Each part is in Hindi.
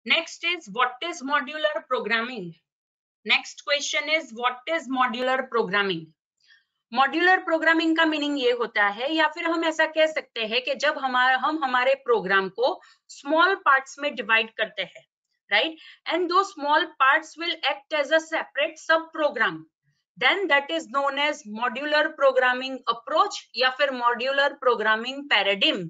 Next is what is modular programming? Next question is what is modular programming? Modular programming का मीनिंग ये होता है, या फिर हम ऐसा कह सकते हैं कि जब हम हमारे प्रोग्राम को स्मॉल पार्ट्स में डिवाइड करते हैं, राइट, एंड दो small parts will act as a separate sub program, then that is known as modular programming approach या फिर modular programming paradigm.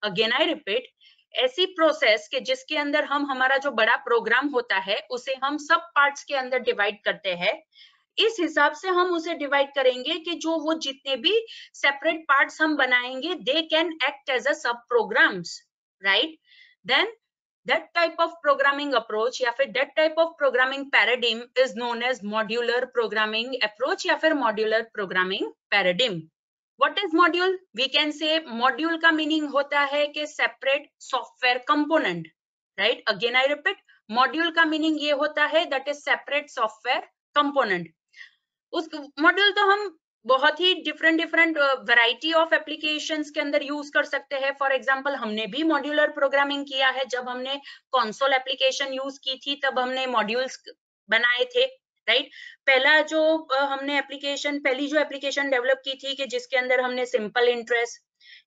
Again I repeat, ऐसी प्रोसेस के जिसके अंदर हम हमारा जो बड़ा प्रोग्राम होता है उसे हम सब पार्ट्स के अंदर डिवाइड करते हैं। इस हिसाब से हम उसे डिवाइड करेंगे कि जो वो जितने भी सेपरेट पार्ट्स हम बनाएंगे they can act as a sub programs, right. Then that type of programming approach या फिर that type of programming paradigm is known as modular programming approach या फिर modular programming paradigm। What is module? We can say module का meaning होता है कि separate software component, right? Again I repeat, module का meaning ये होता है that is separate software component। उस मॉड्यूल तो हम बहुत ही डिफरेंट वैरायटी ऑफ एप्लीकेशंस के अंदर यूज कर सकते हैं। फॉर एग्जांपल हमने भी मॉड्यूलर प्रोग्रामिंग किया है, जब हमने कंसोल एप्लीकेशन यूज की थी तब हमने मॉड्यूल्स बनाए थे, राइट। पहली जो एप्लीकेशन डेवलप की थी कि जिसके अंदर हमने सिंपल इंटरेस्ट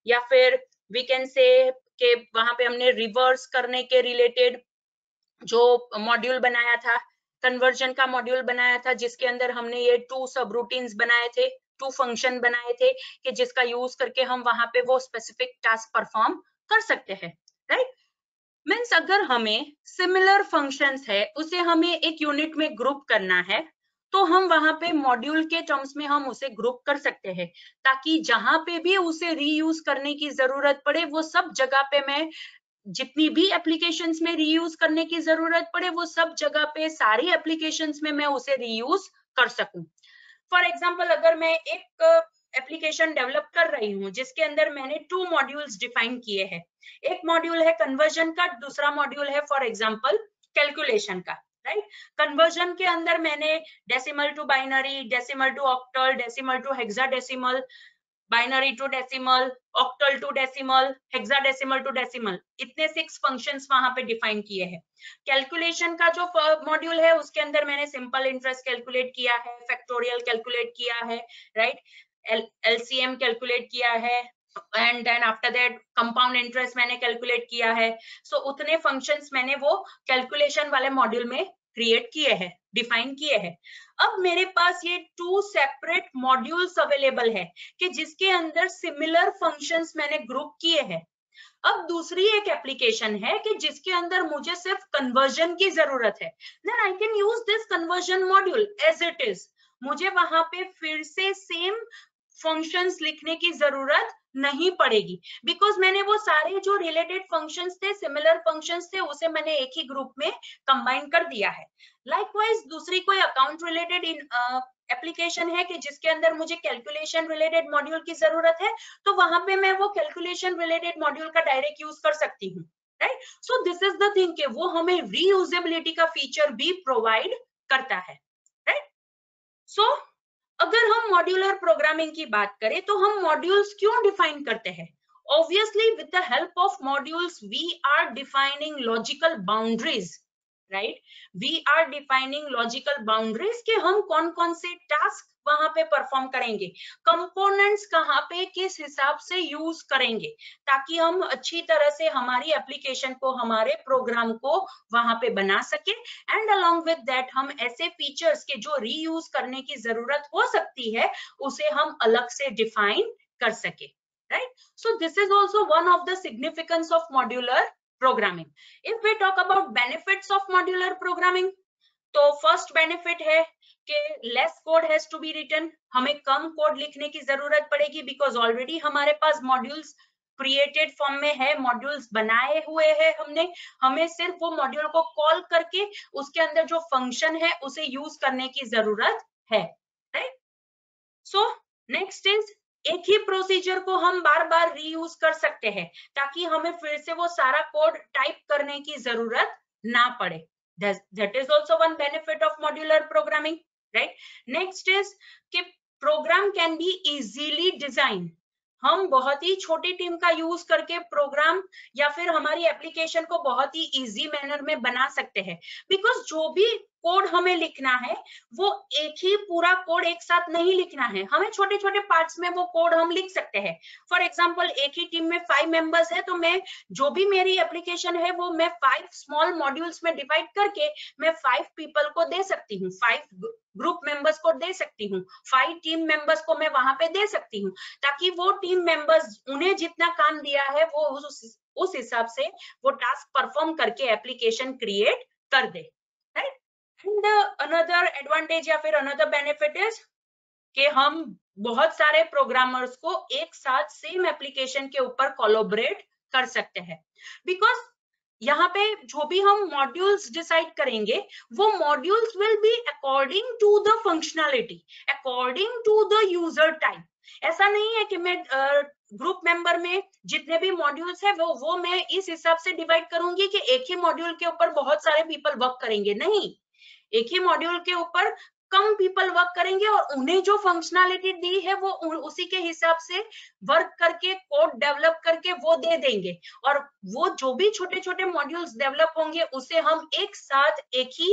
या फिर वी कैन से कि वहां पे हमने रिवर्स करने के रिलेटेड जो मॉड्यूल बनाया था, कन्वर्जन का मॉड्यूल बनाया था, जिसके अंदर हमने ये 2 सब रूटीन्स बनाए थे, 2 फंक्शन बनाए थे कि जिसका यूज करके हम वहां पे वो स्पेसिफिक टास्क परफॉर्म कर सकते हैं, राइट। मीन्स अगर हमें सिमिलर फंक्शंस है उसे हमें एक यूनिट में ग्रुप करना है तो हम वहां पे मॉड्यूल के टर्म्स में हम उसे ग्रुप कर सकते हैं, ताकि जहां पे भी उसे रीयूज करने की जरूरत पड़े वो सब जगह पे मैं जितनी भी एप्लीकेशंस में रीयूज करने की जरूरत पड़े वो सब जगह पे सारी एप्लीकेशंस में मैं उसे रीयूज कर सकूं। फॉर एग्जांपल अगर मैं एक एप्लीकेशन डेवलप कर रही हूँ जिसके अंदर मैंने 2 मॉड्यूल्स डिफाइन किए हैं, एक मॉड्यूल है कन्वर्जन का, दूसरा मॉड्यूल है फॉर एग्जांपल कैलकुलेशन का, राइट। कन्वर्जन के अंदर मैंने decimal to binary, decimal to octal, decimal to hexadecimal, binary to decimal, octal to decimal, hexadecimal to decimal, इतने 6 फंक्शंस वहां पे डिफाइन किए हैं। कैलकुलेशन का जो मॉड्यूल है उसके अंदर मैंने सिंपल इंटरेस्ट कैलकुलेट किया है, फैक्टोरियल कैलकुलेट किया है, राइट, एलसीएम कैलकुलेट किया है, and then after that compound interest मैंने कैलकुलेट किया है। सो उतने फंक्शंस मैंने वो कैलकुलेशन वाले मॉड्यूल में क्रिएट किए हैं, डिफाइन किए हैं। अब मेरे पास ये 2 सेपरेट मॉड्यूल्स अवेलेबल है कि जिसके अंदर सिमिलर फंक्शंस मैंने ग्रुप किए हैं। अब दूसरी एक एप्लीकेशन है कि जिसके अंदर मुझे सिर्फ कन्वर्जन की जरूरत है, then I can use this conversion module as it is. मुझे वहां पे फिर से सेम फंक्शंस लिखने की जरूरत नहीं पड़ेगी, बिकॉज मैंने वो सारे जो रिलेटेड फंक्शंस थे, सिमिलर फंक्शंस थे, उसे मैंने एक ही ग्रुप में कंबाइन कर दिया है। लाइकवाइज दूसरी कोई अकाउंट रिलेटेड एप्लीकेशन है कि जिसके अंदर मुझे कैलकुलेशन रिलेटेड मॉड्यूल की जरूरत है, तो वहां पे मैं वो कैलकुलेशन रिलेटेड मॉड्यूल का डायरेक्ट यूज कर सकती हूँ, right. So this is the thing कि वो हमें रीयूजेबिलिटी का फीचर भी प्रोवाइड करता है, राइट। सो अगर हम मॉड्यूलर प्रोग्रामिंग की बात करें तो हम मॉड्यूल्स क्यों डिफाइन करते हैं? Obviously with the help of modules we are defining logical boundaries, right. We are defining logical boundaries कि हम कौन कौन से टास्क वहां पे परफॉर्म करेंगे, कंपोनेंट्स कहाँ पे किस हिसाब से यूज करेंगे, ताकि हम अच्छी तरह से हमारी एप्लीकेशन को, हमारे प्रोग्राम को वहां पे बना सके, एंड अलोंग विद दैट हम ऐसे फीचर्स के जो रीयूज करने की जरूरत हो सकती है उसे हम अलग से डिफाइन कर सके, right. So this is also one of the significance of modular programming. If we talk about benefits of modular programming, तो फर्स्ट बेनिफिट है कि less code has to be written, हमें कम कोड लिखने की जरूरत पड़ेगी, बिकॉज ऑलरेडी हमारे पास मॉड्यूल्स क्रिएटेड फॉर्म में है, मॉड्यूल्स बनाए हुए हैं हमने, हमें सिर्फ वो मॉड्यूल को कॉल करके उसके अंदर जो फंक्शन है उसे यूज करने की जरूरत है, राइट। सो नेक्स्ट इज एक ही प्रोसीजर को हम बार बार रीयूज कर सकते हैं, ताकि हमें फिर से वो सारा कोड टाइप करने की जरूरत ना पड़े। That is also one benefit of modular programming, right? Next is कि program can be easily designed, हम बहुत ही छोटी टीम का यूज करके प्रोग्राम या फिर हमारी एप्लीकेशन को बहुत ही इजी मैनर में बना सकते हैं, बिकॉज जो भी कोड हमें लिखना है वो एक ही पूरा कोड एक साथ नहीं लिखना है, हमें छोटे छोटे पार्ट्स में वो कोड हम लिख सकते हैं। फॉर एग्जांपल एक ही टीम में 5 मेंबर्स है, तो मैं जो भी मेरी एप्लीकेशन है वो मैं 5 स्मॉल मॉड्यूल्स में डिवाइड करके मैं 5 पीपल को दे सकती हूँ, 5 ग्रुप मेंबर्स को दे सकती हूँ, 5 टीम मेंबर्स को मैं वहां पे दे सकती हूँ, ताकि वो टीम मेंबर्स उन्हें जितना काम दिया है वो उस हिसाब से वो टास्क परफॉर्म करके एप्लीकेशन क्रिएट कर दे, राइट। एंड अनदर एडवांटेज या फिर अनदर बेनिफिट इज कि हम बहुत सारे प्रोग्रामर्स को एक साथ सेम एप्लीकेशन के ऊपर कोलैबोरेट कर सकते हैं, बिकॉज यहाँ पे जो भी हम मॉड्यूल्स डिसाइड करेंगे वो modules will be according to the functionality, according to the user type. ऐसा नहीं है कि मैं ग्रुप मेंबर में जितने भी मॉड्यूल्स है वो मैं इस हिसाब से डिवाइड करूंगी कि एक ही मॉड्यूल के ऊपर बहुत सारे पीपल वर्क करेंगे, नहीं, एक ही मॉड्यूल के ऊपर कम पीपल वर्क करेंगे और उन्हें जो फंक्शनैलिटी दी है वो उसी के हिसाब से वर्क करके कोड डेवलप करके वो दे देंगे, और वो जो भी छोटे छोटे मॉड्यूल्स डेवलप होंगे उसे हम एक साथ एक ही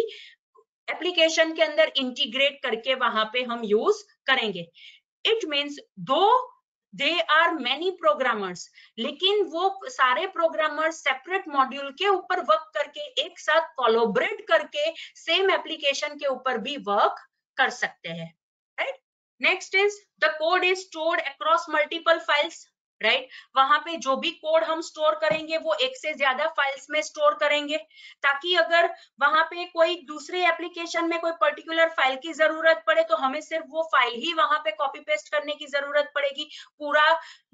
एप्लीकेशन के अंदर इंटीग्रेट करके वहां पे हम यूज करेंगे। इट मीन्स दो दे आर मैनी प्रोग्रामर्स, लेकिन वो सारे प्रोग्रामर्स सेपरेट मॉड्यूल के ऊपर वर्क करके एक साथ कोलैबोरेट करके सेम एप्लीकेशन के ऊपर भी वर्क कर सकते हैं, right. Next is the code is stored across multiple files, right. वहां पे जो भी कोड हम स्टोर करेंगे वो एक से ज्यादा फाइल्स में स्टोर करेंगे, ताकि अगर वहां पे कोई दूसरे एप्लीकेशन में कोई पर्टिकुलर फाइल की जरूरत पड़े तो हमें सिर्फ वो फाइल ही वहां पे कॉपी पेस्ट करने की जरूरत पड़ेगी, पूरा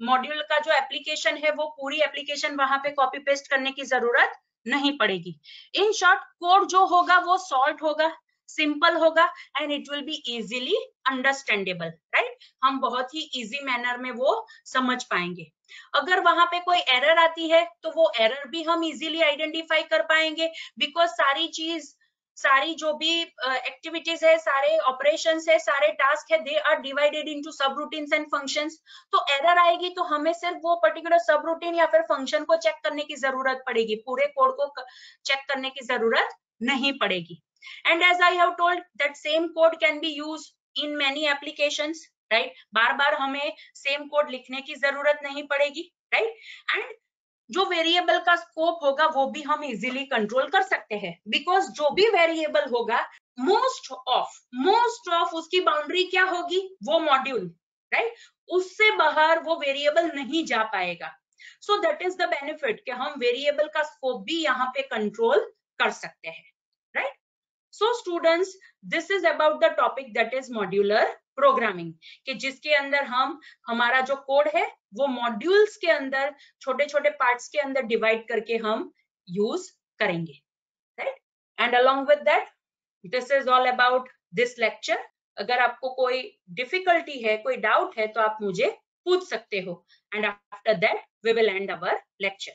मॉड्यूल का जो एप्लीकेशन है वो पूरी एप्लीकेशन वहां पे कॉपी पेस्ट करने की जरूरत नहीं पड़ेगी। इन शॉर्ट कोड जो होगा वो सॉल्ट होगा, सिंपल होगा and it will be easily understandable, right. हम बहुत ही इजी मैनर में वो समझ पाएंगे। अगर वहां पे कोई एरर आती है तो वो एरर भी हम इजीली आइडेंटिफाई कर पाएंगे, बिकॉज सारी जो भी एक्टिविटीज है, सारे ऑपरेशंस है, सारे टास्क है, they are divided into subroutines and functions. तो एरर आएगी तो हमें सिर्फ वो पर्टिकुलर सब रूटीन या फिर फंक्शन को चेक करने की जरूरत पड़ेगी, पूरे कोड को चेक करने की जरूरत नहीं पड़ेगी। And as I have told that same code can be used in many applications, right? बार बार हमें सेम कोड लिखने की जरूरत नहीं पड़ेगी, right? And जो वेरिएबल का स्कोप होगा वो भी हम इजीली कंट्रोल कर सकते हैं, बिकॉज जो भी वेरिएबल होगा मोस्ट ऑफ उसकी बाउंड्री क्या होगी, वो मॉड्यूल, राइट, उससे बाहर वो वेरिएबल नहीं जा पाएगा। So that is the benefit कि हम वेरिएबल का स्कोप भी यहाँ पे कंट्रोल कर सकते हैं, right. So students, this is about the topic that is modular programming, कि जिसके अंदर हम हमारा जो कोड है वो मॉड्यूल्स के अंदर छोटे छोटे पार्ट्स के अंदर डिवाइड करके हम यूज करेंगे, right. And along with that this is all about this lecture. अगर आपको कोई डिफिकल्टी है, कोई डाउट है तो आप मुझे पूछ सकते हो, and after that we will end our lecture.